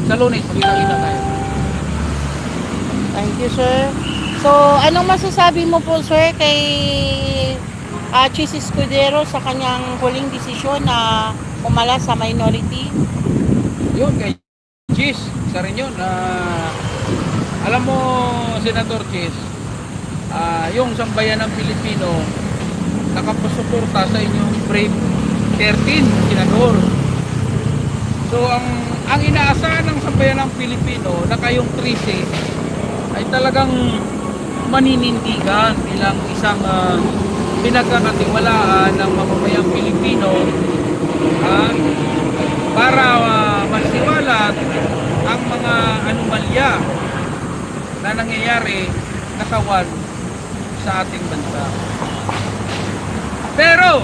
Sa Lunes, magkita-kita tayo. Thank you, sir. So, anong masasabi mo po, sir, kay Chis Escudero sa kanyang huling desisyon na umala sa minority? Yun, kay Chis, isa rin yun. Alam mo, Senator Chis, yung sambayan ng Pilipino, nakapasuporta sa inyong Brave 13, Senador. So, ang inaasahan ng sambayan ng Pilipino na kayong 13 ay talagang maninindigan bilang isang pinagkakatiwalaan ng mamamayang Pilipino para masiwalat ang mga anomalya na nangyayari na kawan sa ating bansa. Pero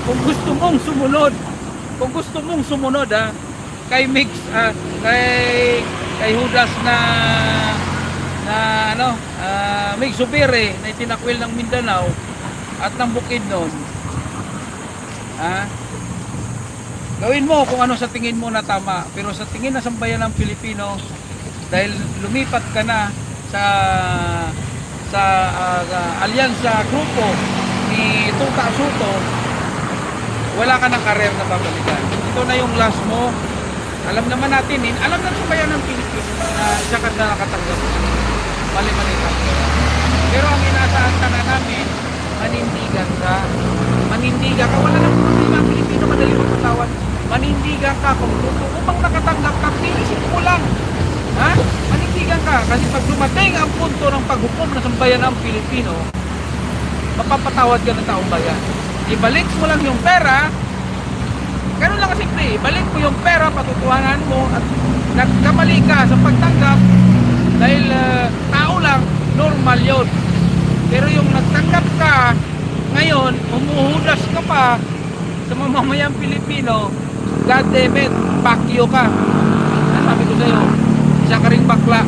kung gusto mong sumunod kay Mix kay Judas na Mix Zubiri na itinakwil ng Mindanao at ng Bukidnon, gawin mo kung ano sa tingin mo na tama, pero sa tingin ng sambayan ng Pilipino, dahil lumipat ka na sa alyansa grupo ni Tuta Soto, wala ka ng karer na babalikan. Ito na yung last mo. Alam naman natin, alam na sambayan ng Pilipino na siya ka na nakatanggap. Mali-mali ka. Pero ang inaasahan ka na namin, manindigan ka. Manindigan ka. Wala nang problema ang Pilipino, madali magpatawad. Manindigan ka. Kung upang nakatanggap ka, pinisip mo lang. Manindigan ka. Kasi pag dumating ang punto ng paghukom ng sambayan ng Pilipino, mapapatawad ka ng taong bayan. Ibalik mo lang yung pera. Ganun lang kasimple. Ibalik mo yung pera, patutuhanan mo at nagkamali ka sa pagtanggap dahil tao lang, normal yun. Pero yung nagtanggap ka ngayon, umuhudas ka pa sa mamamayang Pilipino, God damn it, pakyo ka. Sabi ko sa'yo, isa ka ring bakla.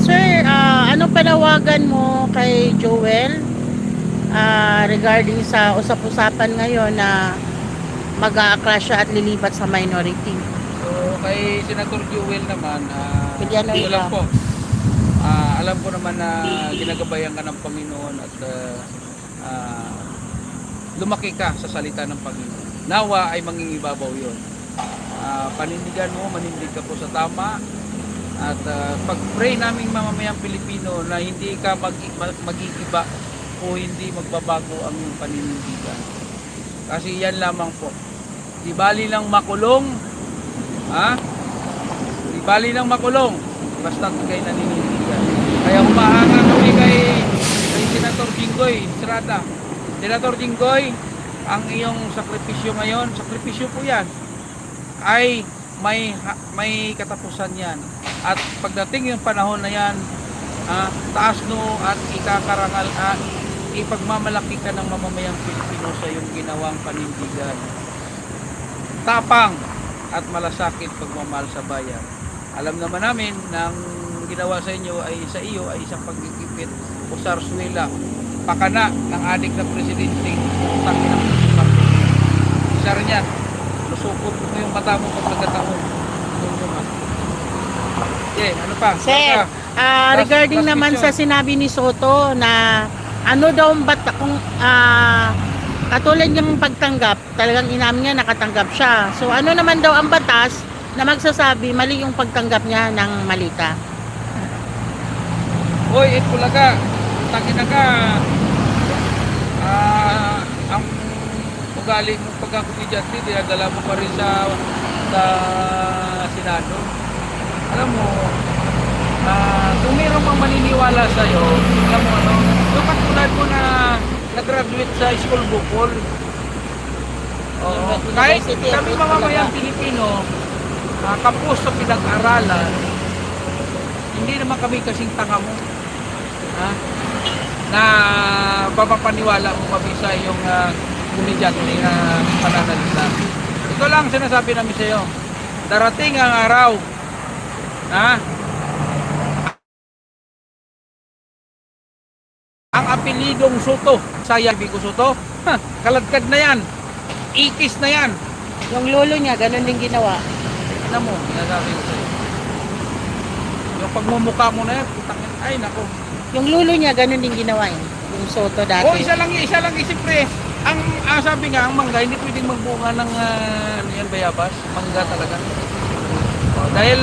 Sir, anong panawagan mo kay Joel regarding sa usap-usapan ngayon na mag-aakla siya at lilipat sa minority? So, kay Senator Joel naman, Pilihan ito lang lang. po. Alam ko naman na ginagabayan ka ng Panginoon at lumaki ka sa salita ng Panginoon. Nawa ay mangingibabaw yun. Panindigan mo, manindig ka po sa tama. At pag-pray naming mamamayang Pilipino na hindi ka mag-iiba o hindi magbabago ang iyong paninindigan. Kasi yan lamang po. Di bali lang makulong, di bali lang makulong, basta kayo naninindigan. Kaya humahanga kami kay Senator Jinggoy Estrada. Senator Jinggoy, ang iyong sakripisyo ngayon, sakripisyo po yan, ay may katapusan yan. At pagdating yung panahon na yan, taas no at ikakarangal at ipagmamalaki ka ng mamamayang Pilipino sa iyong ginawang panindigan. Tapang at malasakit pagmamahal sa bayan. Alam naman namin na ang ginawa sa inyo ay sa iyo ay isang pagkikipit o sarswela, pakana ng adik na presidente, utang ng Marcos. Isa rin yan. Lusukot mo yung mata mo pag nagkataon. Okay, ano pa? Sir, regarding last naman question. sa sinabi ni Soto na ano daw kung katulad yung pagtanggap, talagang inamin niya nakatanggap siya. So ano naman daw ang batas na magsasabi mali yung pagtanggap niya ng malita? Hoy, Itbulaga, takin na ka. Ang ugali ng pagkakumidyante, dinadala mo pa rin sa Senado. Alam mo, kung mayroon mang maniniwala sa'yo, alam mo ano, yung katulad mo na nag-graduate sa school bukol. Kahit kami mamamayang Pilipino, kapos sa pinag-aralan, hindi naman kami kasing tanga mo. Na papapaniwala mo kami sa iyong komedyante na pananalita. Ito lang sinasabi namin sa iyo. Darating ang araw ang apelidong Soto, saya Bigo Soto, kaladkad na yan, ikis na yan, Yung lolo niya, ganun din ginawa. Tignan mo, sinasabi ko sa'yo. Yung pagmumukha mo na yan, putang ina. Ay, nako. Yung lolo niya, ganun din ginawa eh. Yung Soto dati. O, isa lang, siyempre. Ang sabi nga, ang mangga, hindi pwedeng magbunga ng, ano yan, bayabas. Mangga talaga. O, dahil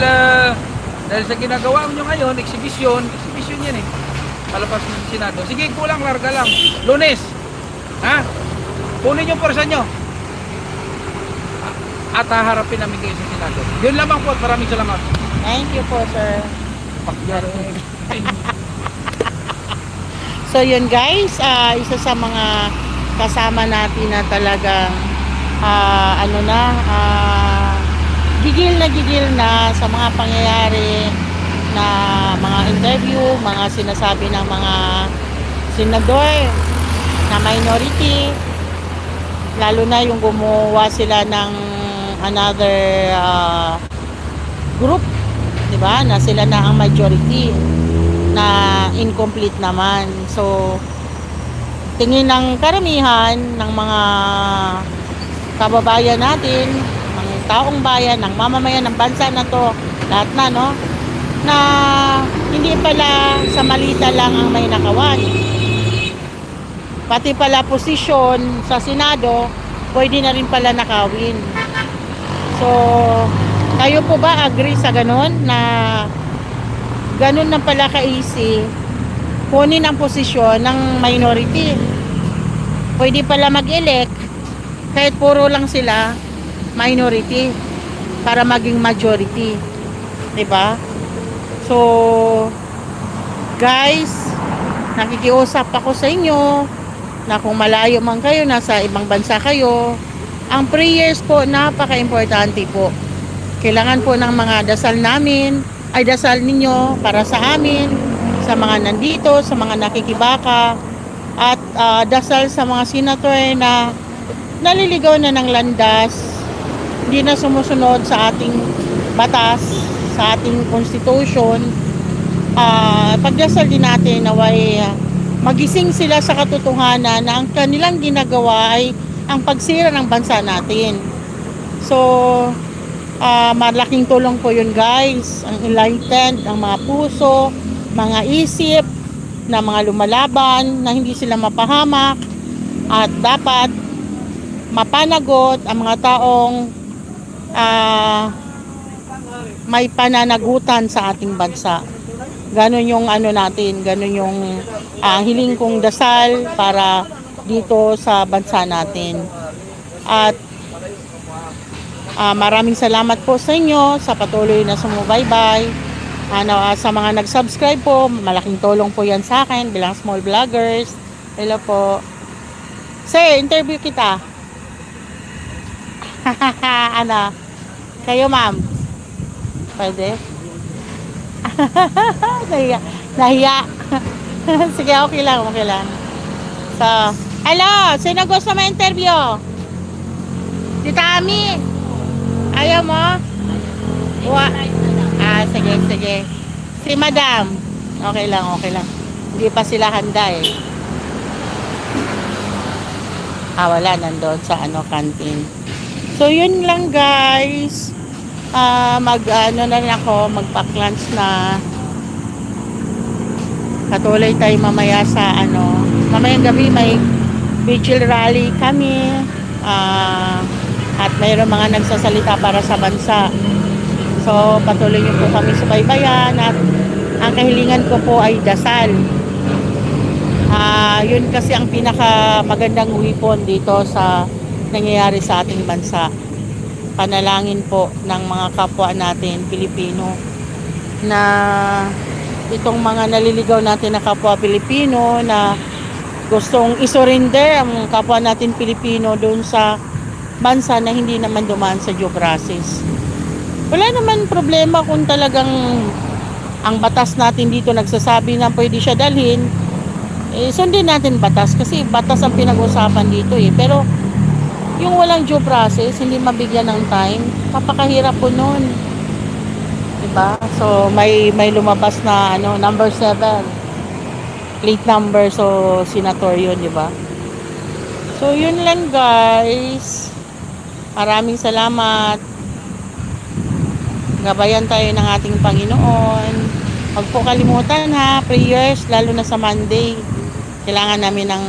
sa ginagawa nyo ngayon, exhibition yan eh. Palabas ng Senado. Sige, kulang, larga lang. Lunes. Ha? Kunin yung porsa nyo. At haharapin namin kayo sa Senado. Yun lamang po at maraming salamat. Thank you po, sir. Pakyan. So yun guys, isa sa mga kasama natin na talagang gigil na sa mga pangyayari na mga interview, mga sinasabi ng mga senador na minority, lalo na yung gumawa sila ng another group, 'di ba? Na sila na ang majority na incomplete naman. So tingin ng karamihan ng mga kababayan natin, ng taong bayan, ng mamamayan ng bansa na to, lahat na, no? Na hindi pala sa malita lang ang may nakawan. Pati pala posisyon sa Senado, pwede na rin pala nakawin. So, kayo po ba agree sa ganun na ganun na pala ka-easy kunin ang posisyon ng minority? Pwede pala mag-elect kahit puro lang sila minority para maging majority, 'di ba? So guys, nakikiusap ako sa inyo na kung malayo man kayo, nasa ibang bansa kayo, ang prayers po napaka-importante po. Kailangan po ng mga dasal namin, ay dasal ninyo para sa amin, sa mga nandito, sa mga nakikibaka, at dasal sa mga senator na naliligaw na ng landas, hindi na sumusunod sa ating batas, sa ating constitution. Pagdasal din natin naway magising sila sa katotohanan na ang kanilang ginagawa ay ang pagsira ng bansa natin. So, malaking tulong po yun guys, ang enlightened, ang mga puso, mga isip na mga lumalaban, na hindi sila mapahamak, at dapat mapanagot ang mga taong may pananagutan sa ating bansa. Ganon yung natin, ganon yung hiling kong dasal para dito sa bansa natin. At maraming salamat po sa inyo sa patuloy na sumubaybay. Sa mga nag-subscribe po, malaking tulong po yan sa akin bilang small vloggers. Hello po. Sir, interview kita. Kayo ma'am. Pwede? Nahiya. Sige, okay lang. So, hello, sino gusto ma-interview? Tita Ami. Ayaw mo? Sige. Si Madam. Okay lang. Hindi pa sila handa eh. Wala, nandoon sa canteen. So, yun lang guys. Na rin ako, magpa-lunch na. Patuloy tayo mamaya sa mamayang gabi may vigil rally kami. At mayroon mga nagsasalita para sa bansa. So, patuloy niyo po kami subaybayan at ang kahilingan ko po ay dasal. Yun kasi ang pinaka magandang weapon dito sa nangyayari sa ating bansa. Panalangin po ng mga kapwa natin Pilipino na itong mga naliligaw natin na kapwa Pilipino na gustong isurrender ang kapwa natin Pilipino doon sa bansa na hindi naman dumaan sa due process. Wala naman problema kung talagang ang batas natin dito nagsasabi na pwede siya dalhin, sundin natin batas kasi batas ang pinag-usapan dito eh. Pero yung walang due process, hindi mabigyan ng time, kapakahirap po nun, diba? So may lumabas na number 7 late number, so senator yun, diba? So yun lang guys. Maraming salamat. Gabayan tayo ng ating Panginoon. Huwag po kalimutan ha, prayers, lalo na sa Monday. Kailangan namin ng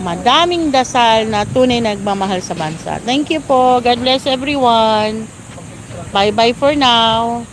madaming dasal na tunay nagmamahal sa bansa. Thank you po. God bless everyone. Bye-bye for now.